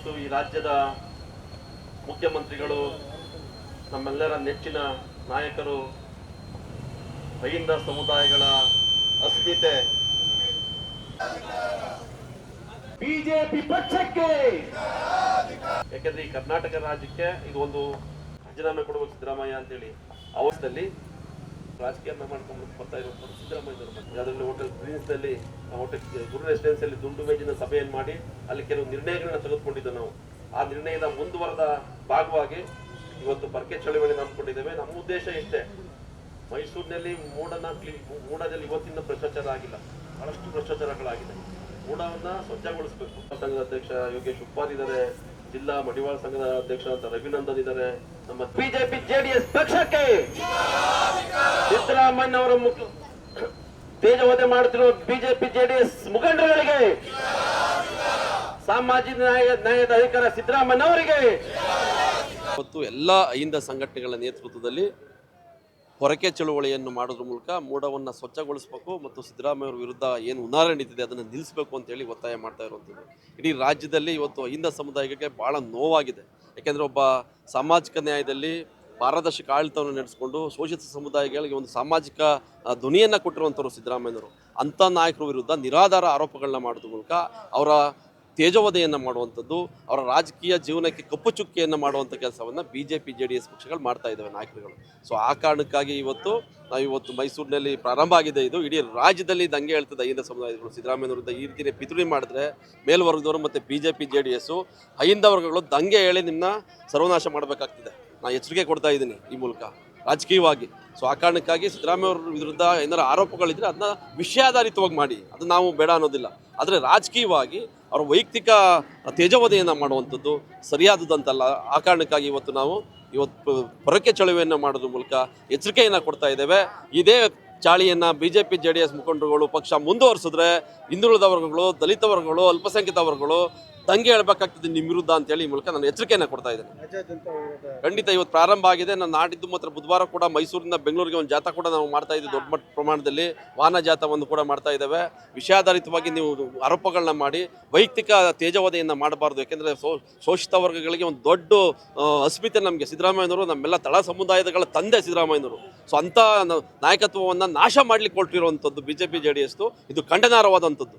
ಇವತ್ತು ಈ ರಾಜ್ಯದ ಮುಖ್ಯಮಂತ್ರಿಗಳು, ನಮ್ಮೆಲ್ಲರ ನೆಚ್ಚಿನ ನಾಯಕರು, ಅಹಿಂದ ಸಮುದಾಯಗಳ ಅಸ್ಮಿತೆ ಬಿಜೆಪಿ ಪಕ್ಷಕ್ಕೆ. ಯಾಕಂದ್ರೆ ಈ ಕರ್ನಾಟಕ ರಾಜ್ಯಕ್ಕೆ ಈಗ ಒಂದು ರಾಜೀನಾಮೆ ಕೊಡಬೇಕು ಸಿದ್ದರಾಮಯ್ಯ ಅಂತೇಳಿ ಅವಸ್ಥೆಯಲ್ಲಿ ರಾಜಕೀಯ ಮಾಡ್ಕೊಂಡು ಬರ್ತಾ ಇರುವಂತ ಸಿದ್ದರಾಮಯ್ಯ ಅದರಲ್ಲಿ ಹೋಟೆಲ್ ಪ್ರಿನ್ಸ್ನಲ್ಲಿ ಹೋಟೆಲ್ ಗುರು ರೆಸಿಡೆನ್ಸಿಯಲ್ಲಿ ದುಂಡು ಮೇಜಿನ ಸಭೆಯನ್ನು ಮಾಡಿ ಅಲ್ಲಿ ಕೆಲವು ನಿರ್ಣಯಗಳನ್ನ ತೆಗೆದುಕೊಂಡಿದ್ದು ನಾವು. ಆ ನಿರ್ಣಯದ ಮುಂದುವರೆದ ಭಾಗವಾಗಿ ಇವತ್ತು ಪರ್ಕೆ ಚಳವಳಿ ನಂಬಿಕೊಂಡಿದ್ದೇವೆ. ನಮ್ಮ ಉದ್ದೇಶ ಇಷ್ಟೇ, ಮೈಸೂರಿನಲ್ಲಿ ಮೂಡದಲ್ಲಿ ಇವತ್ತಿನ ಭ್ರಷ್ಟಾಚಾರ ಆಗಿಲ್ಲ, ಬಹಳಷ್ಟು ಭ್ರಷ್ಟಾಚಾರಗಳಾಗಿದೆ. ಮೂಡವನ್ನ ಸ್ವಚ್ಛಗೊಳಿಸಬೇಕು. ಸಂಘದ ಅಧ್ಯಕ್ಷ ಯೋಗೇಶ್ ಉಪ್ಪಾರ್ ಇದ್ದಾರೆ, ಜಿಲ್ಲಾ ಮಡಿವಾಳ ಸಂಘದ ಅಧ್ಯಕ್ಷ ಅಂತ ರವಿನಂದನ್ ಇದ್ದಾರೆ. ನಮ್ಮ ಬಿಜೆಪಿ ಜೆಡಿಎಸ್ ಪಕ್ಷಕ್ಕೆ ಸಿದ್ದರಾಮಯ್ಯ ಅವರ ತೇಜವಧೆ ಮಾಡುತ್ತಿರುವ ಬಿಜೆಪಿ ಜೆಡಿಎಸ್ ಮುಖಂಡರುಗಳಿಗೆ, ಸಾಮಾಜಿಕ ನ್ಯಾಯದ ಅಧಿಕಾರ ಸಿದ್ದರಾಮಯ್ಯ ಅವರಿಗೆ ಮತ್ತು ಎಲ್ಲ ಅಹಿಂದ ಸಂಘಟನೆಗಳ ನೇತೃತ್ವದಲ್ಲಿ ಹೊರಕೆ ಚಳುವಳಿಯನ್ನು ಮಾಡೋದ್ರ ಮೂಲಕ ಮೂಡವನ್ನು ಸ್ವಚ್ಛಗೊಳಿಸಬೇಕು ಮತ್ತು ಸಿದ್ದರಾಮಯ್ಯ ಅವರ ವಿರುದ್ಧ ಏನು ಹುನ್ನಾರ ನಡೀತಿದೆ ಅದನ್ನು ನಿಲ್ಲಿಸಬೇಕು ಅಂತೇಳಿ ಒತ್ತಾಯ ಮಾಡ್ತಾ ಇರುವಂಥದ್ದು. ಇಡೀ ರಾಜ್ಯದಲ್ಲಿ ಇವತ್ತು ಅಹಿಂದ ಸಮುದಾಯಕ್ಕೆ ಭಾಳ ನೋವಾಗಿದೆ. ಯಾಕೆಂದರೆ ಒಬ್ಬ ಸಾಮಾಜಿಕ ನ್ಯಾಯದಲ್ಲಿ ಪಾರದರ್ಶಕ ಆಡಳಿತವನ್ನು ನಡೆಸಿಕೊಂಡು ಶೋಷಿತ ಸಮುದಾಯಗಳಿಗೆ ಒಂದು ಸಾಮಾಜಿಕ ಧ್ವನಿಯನ್ನು ಕೊಟ್ಟಿರುವಂಥವ್ರು ಸಿದ್ದರಾಮಯ್ಯನವರು. ಅಂಥ ನಾಯಕರ ವಿರುದ್ಧ ನಿರಾಧಾರ ಆರೋಪಗಳನ್ನ ಮಾಡೋದ್ರ ಮೂಲಕ ಅವರ ತೇಜೋವಧೆಯನ್ನು ಮಾಡುವಂಥದ್ದು, ಅವರ ರಾಜಕೀಯ ಜೀವನಕ್ಕೆ ಕಪ್ಪು ಚುಕ್ಕಿಯನ್ನು ಮಾಡುವಂಥ ಕೆಲಸವನ್ನು BJP JDS ಪಕ್ಷಗಳು ಮಾಡ್ತಾ ಇದ್ದಾವೆ ನಾಯಕರುಗಳು. ಸೊ ಆ ಕಾರಣಕ್ಕಾಗಿ ಇವತ್ತು ಮೈಸೂರಿನಲ್ಲಿ ಪ್ರಾರಂಭ ಆಗಿದೆ. ಇದು ಇಡೀ ರಾಜ್ಯದಲ್ಲಿ ದಂಗೆ ಹೇಳ್ತದೆ ಅಹಿಂದ ಸಮುದಾಯಗಳು. ಸಿದ್ದರಾಮಯ್ಯ ವಿರುದ್ಧ ಈ ರೀತಿಯ ಪಿತೂರಿ ಮಾಡಿದ್ರೆ ಮೇಲ್ವರ್ಗದವರು ಮತ್ತು BJP JDS ಅಹಿಂದ ವರ್ಗಗಳು ದಂಗೆ ಹೇಳಿ ನಿಮ್ಮನ್ನ ಸರ್ವನಾಶ ಮಾಡಬೇಕಾಗ್ತದೆ. ನಾನು ಎಚ್ಚರಿಕೆ ಕೊಡ್ತಾ ಇದ್ದೀನಿ ಈ ಮೂಲಕ ರಾಜಕೀಯವಾಗಿ. ಸೊ ಆ ಕಾರಣಕ್ಕಾಗಿ ಸಿದ್ದರಾಮಯ್ಯ ಅವ್ರ ವಿರುದ್ಧ ಏನಾರು ಆರೋಪಗಳಿದ್ರೆ ಅದನ್ನ ವಿಷಯಾಧಾರಿತವಾಗಿ ಮಾಡಿ, ಅದು ನಾವು ಬೇಡ ಅನ್ನೋದಿಲ್ಲ. ಆದರೆ ರಾಜಕೀಯವಾಗಿ ಅವರ ವೈಯಕ್ತಿಕ ತೇಜೋವಧೆಯನ್ನು ಮಾಡುವಂಥದ್ದು ಸರಿಯಾದದಂತಲ್ಲ. ಆ ಕಾರಣಕ್ಕಾಗಿ ಇವತ್ತು ಹೊರಕೆ ಚಳುವಳಿಯನ್ನು ಮಾಡೋದ್ರ ಮೂಲಕ ಎಚ್ಚರಿಕೆಯನ್ನು ಕೊಡ್ತಾ ಇದ್ದೇವೆ. ಇದೇ ಚಾಳಿಯನ್ನು BJP JDS ಮುಖಂಡರುಗಳು ಪಕ್ಷ ಮುಂದುವರಿಸಿದ್ರೆ ಹಿಂದುಳಿದ ವರ್ಗಗಳು, ದಲಿತ ವರ್ಗಗಳು, ಅಲ್ಪಸಂಖ್ಯಾತ ವರ್ಗಗಳು ದಂಗೆ ಹೇಳ್ಬೇಕಾಗ್ತದೆ ನಿಮ್ಮ ವಿರುದ್ಧ ಅಂತೇಳಿ ಈ ಮೂಲಕ ನಾನು ಎಚ್ಚರಿಕೆಯನ್ನು ಕೊಡ್ತಾ ಇದ್ದೇನೆ. ಖಂಡಿತ ಇವತ್ತು ಪ್ರಾರಂಭ ಆಗಿದೆ. ನಾನು ನಾಡಿದ್ದು ಮಾತ್ರ ಬುಧವಾರ ಕೂಡ ಮೈಸೂರಿನ ಬೆಂಗಳೂರಿಗೆ ಒಂದು ಜಾಥಾ ಕೂಡ ನಾವು ಮಾಡ್ತಾ ಇದ್ದೀವಿ. ದೊಡ್ಡ ಪ್ರಮಾಣದಲ್ಲಿ ವಾಹನ ಜಾಥಾವನ್ನು ಕೂಡ ಮಾಡ್ತಾ ಇದ್ದೇವೆ. ವಿಷಯಾಧಾರಿತವಾಗಿ ನೀವು ಆರೋಪಗಳನ್ನ ಮಾಡಿ ವೈಯಕ್ತಿಕ ತೇಜೋವಧೆಯನ್ನು ಮಾಡಬಾರ್ದು. ಯಾಕೆಂದರೆ ಶೋಷಿತ ವರ್ಗಗಳಿಗೆ ಒಂದು ದೊಡ್ಡ ಅಸ್ಮಿತೆ ನಮಗೆ ಸಿದ್ದರಾಮಯ್ಯನವರು, ನಮ್ಮೆಲ್ಲ ತಳ ಸಮುದಾಯಗಳ ತಂದೆ ಸಿದ್ದರಾಮಯ್ಯನವರು. ಸೊ ಅಂಥ ನಾಯಕತ್ವವನ್ನು ನಾಶ ಮಾಡಲಿಕ್ಕೆ ಹೊರಟಿರುವಂಥದ್ದು BJP JDS ಇದು ಖಂಡನಾರ್ಹವಾದಂಥದ್ದು.